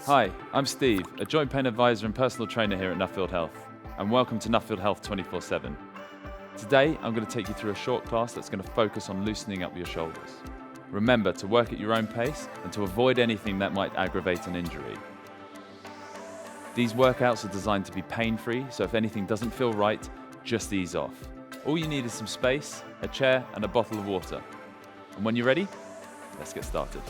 Hi, I'm Steve, a joint pain advisor and personal trainer here at Nuffield Health, and welcome to Nuffield Health 24/7. Today, I'm going to take you through a short class that's going to focus on loosening up your shoulders. Remember to work at your own pace and to avoid anything that might aggravate an injury. These workouts are designed to be pain-free, so if anything doesn't feel right, just ease off. All you need is some space, a chair, and a bottle of water. And when you're ready, let's get started.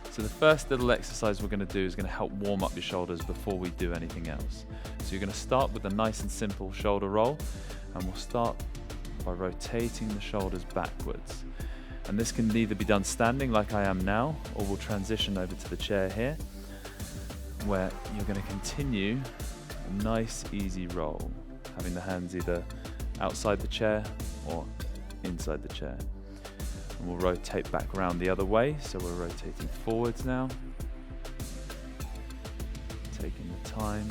So the first little exercise we're going to do is going to help warm up your shoulders before we do anything else. So you're going to start with a nice and simple shoulder roll, and we'll start by rotating the shoulders backwards. And this can either be done standing like I am now, or we'll transition over to the chair here, where you're going to continue a nice easy roll, having the hands either outside the chair or inside the chair. And we'll rotate back around the other way, so we're rotating forwards now, taking the time.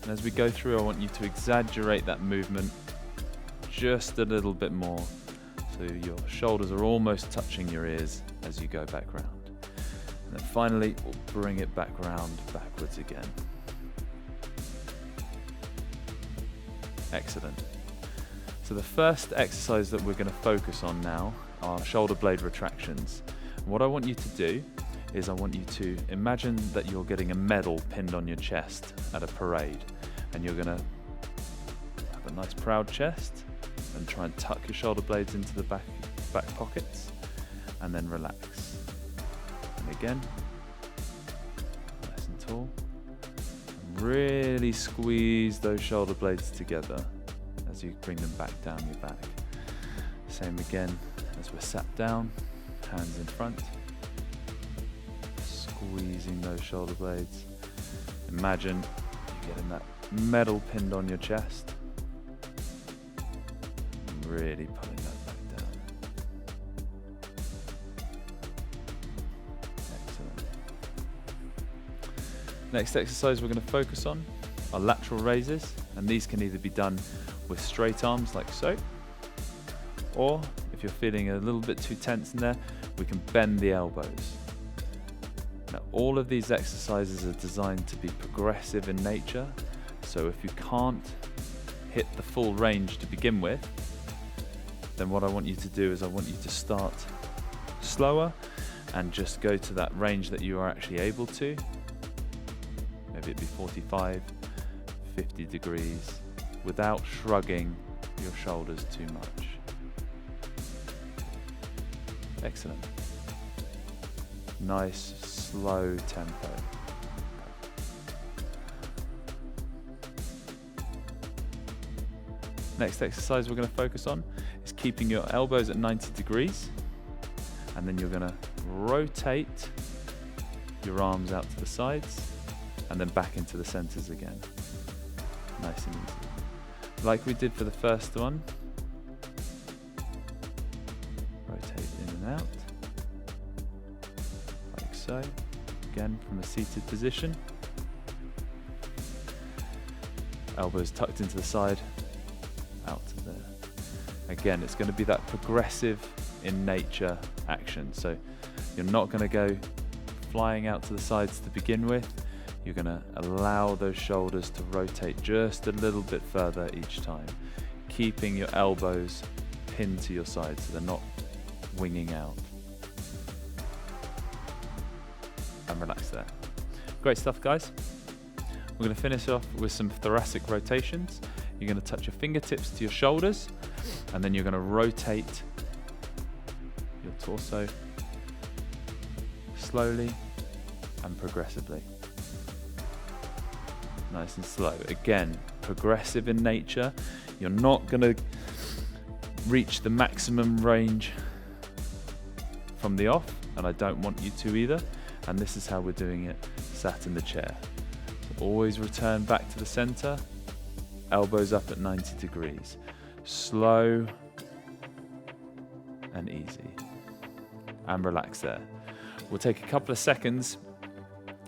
And as we go through, I want you to exaggerate that movement just a little bit more, so your shoulders are almost touching your ears as you go back round. And then finally, we'll bring it back round backwards again. Excellent. So the first exercise that we're going to focus on now are shoulder blade retractions. And what I want you to do is I want you to imagine that you're getting a medal pinned on your chest at a parade, and you're going to have a nice proud chest and try and tuck your shoulder blades into the back pockets, and then relax. And again, nice and tall. And really squeeze those shoulder blades together as you bring them back down your back. Same again as we're sat down, hands in front, squeezing those shoulder blades. Imagine you're getting that medal pinned on your chest, and really pulling that back down. Excellent. Next exercise we're going to focus on are lateral raises, and these can either be done with straight arms like so, or if you're feeling a little bit too tense in there, we can bend the elbows. Now, all of these exercises are designed to be progressive in nature, so if you can't hit the full range to begin with, then what I want you to do is I want you to start slower and just go to that range that you are actually able to. Maybe it'd be 45, 50 degrees, without shrugging your shoulders too much. Excellent. Nice, slow tempo. Next exercise we're going to focus on is keeping your elbows at 90 degrees, and then you're going to rotate your arms out to the sides and then back into the centers again. Nice and easy. Like we did for the first one, rotate in and out, like so, again from a seated position, elbows tucked into the side, out to there. Again, it's going to be that progressive in nature action, so you're not going to go flying out to the sides to begin with. You're going to allow those shoulders to rotate just a little bit further each time, keeping your elbows pinned to your sides so they're not winging out. And relax there. Great stuff, guys. We're going to finish off with some thoracic rotations. You're going to touch your fingertips to your shoulders, and then you're going to rotate your torso slowly and progressively. Nice and slow. Again, progressive in nature. You're not going to reach the maximum range from the off, and I don't want you to either. And this is how we're doing it sat in the chair. So always return back to the center, elbows up at 90 degrees. Slow and easy. And relax there. We'll take a couple of seconds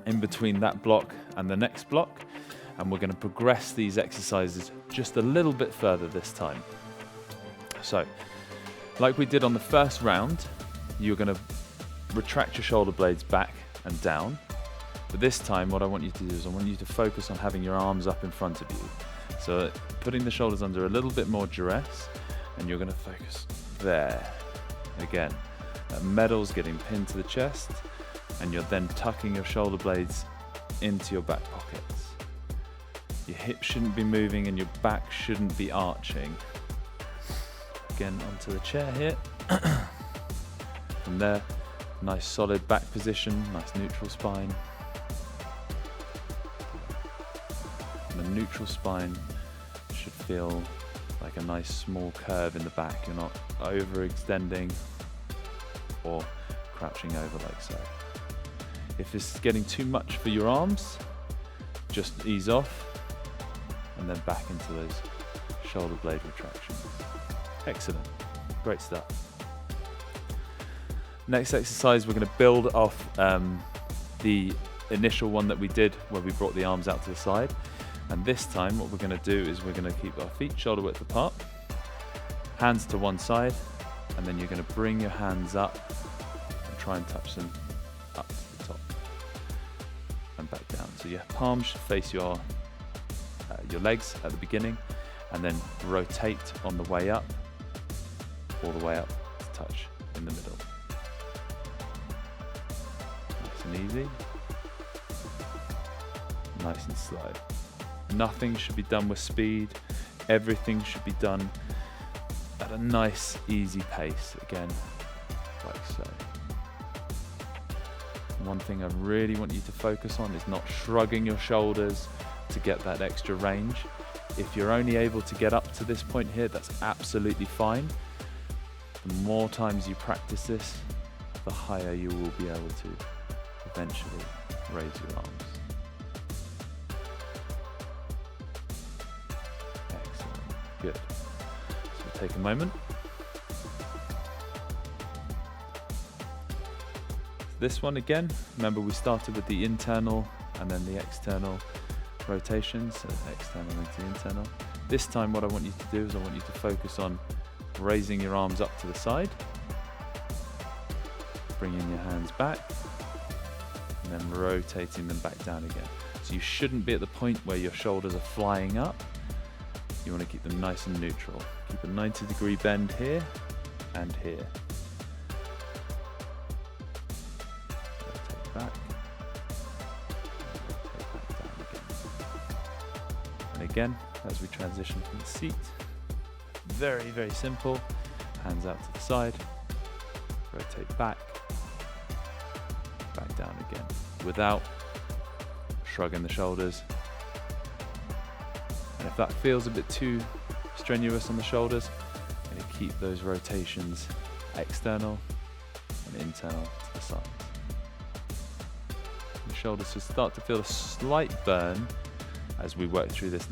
in between that block and the next block, and we're going to progress these exercises just a little bit further this time. So, like we did on the first round, you're going to retract your shoulder blades back and down. But this time what I want you to do is I want you to focus on having your arms up in front of you. So putting the shoulders under a little bit more duress, and you're going to focus there. Again, that medal's getting pinned to the chest, and you're then tucking your shoulder blades into your back pockets. Your hips shouldn't be moving and your back shouldn't be arching. Again, onto the chair here. From there, nice solid back position, nice neutral spine. And the neutral spine should feel like a nice small curve in the back. You're not overextending or crouching over like so. If this is getting too much for your arms, just ease off and then back into those shoulder blade retractions. Excellent, great stuff. Next exercise, we're going to build off the initial one that we did where we brought the arms out to the side. And this time what we're going to do is we're going to keep our feet shoulder width apart, hands to one side, and then you're going to bring your hands up and try and touch them up to the top and back down. So your palms should face your legs at the beginning, and then rotate on the way up, all the way up to touch in the middle. Nice and easy, nice and slow. Nothing should be done with speed. Everything should be done at a nice, easy pace. Again, like so. One thing I really want you to focus on is not shrugging your shoulders to get that extra range. If you're only able to get up to this point here, that's absolutely fine. The more times you practice this, the higher you will be able to eventually raise your arms. Good. So we'll take a moment. This one again, remember we started with the internal and then the external rotations, so external into the internal. This time what I want you to do is I want you to focus on raising your arms up to the side, bringing your hands back, and then rotating them back down again. So you shouldn't be at the point where your shoulders are flying up. You want to keep them nice and neutral. Keep a 90-degree bend here and here. Rotate back. Rotate back down again. And again, as we transition from the seat, very, very simple. Hands out to the side. Rotate back. Back down again. Without shrugging the shoulders. And if that feels a bit too strenuous on the shoulders, I'm going to keep those rotations external and internal to the sides. The shoulders should start to feel a slight burn as we work through this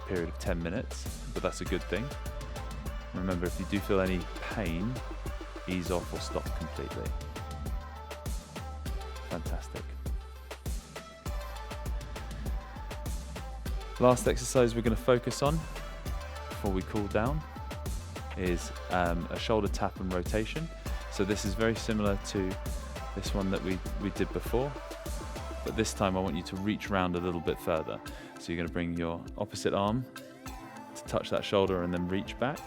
period of 10 minutes, but that's a good thing. Remember, if you do feel any pain, ease off or stop completely. Fantastic. Last exercise we're going to focus on before we cool down is a shoulder tap and rotation. So this is very similar to this one that we did before, but this time I want you to reach round a little bit further. So you're going to bring your opposite arm to touch that shoulder and then reach back,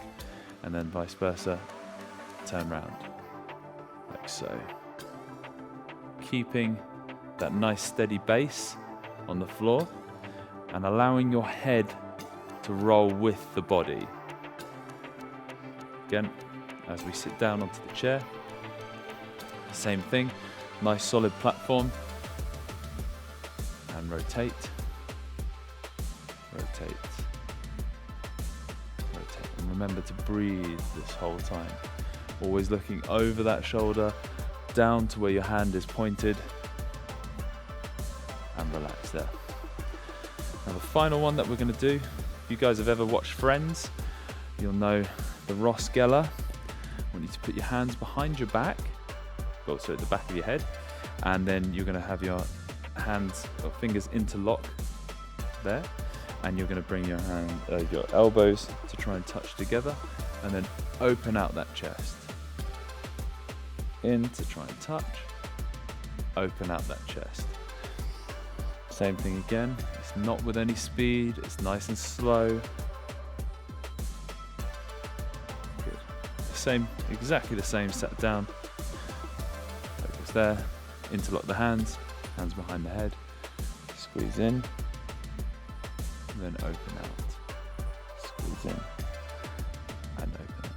and then vice versa, turn round, like so. Keeping that nice steady base on the floor and allowing your head to roll with the body. Again, as we sit down onto the chair, same thing, nice solid platform, and rotate, rotate, rotate. And remember to breathe this whole time, always looking over that shoulder, down to where your hand is pointed, and relax there. Now the final one that we're going to do, if you guys have ever watched Friends, you'll know the Ross Geller. I want you to put your hands behind your back, also at the back of your head, and then you're going to have your hands or fingers interlock there, and you're going to bring your elbows to try and touch together, and then open out that chest. In to try and touch, open out that chest. Same thing again, it's not with any speed, it's nice and slow. Good. Exactly the same, set down. Focus there, interlock the hands behind the head, squeeze in, and then open out. Squeeze in, and open out.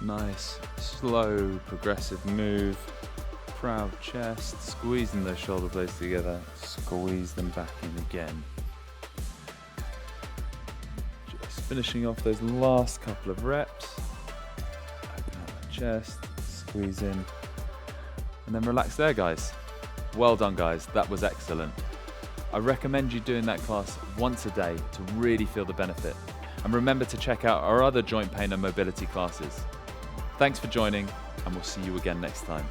Nice, slow, progressive move. Proud chest, squeezing those shoulder blades together, squeeze them back in again. Just finishing off those last couple of reps. Open up the chest, squeeze in, and then relax there, guys. Well done, guys, that was excellent. I recommend you doing that class once a day to really feel the benefit. And remember to check out our other joint pain and mobility classes. Thanks for joining, and we'll see you again next time.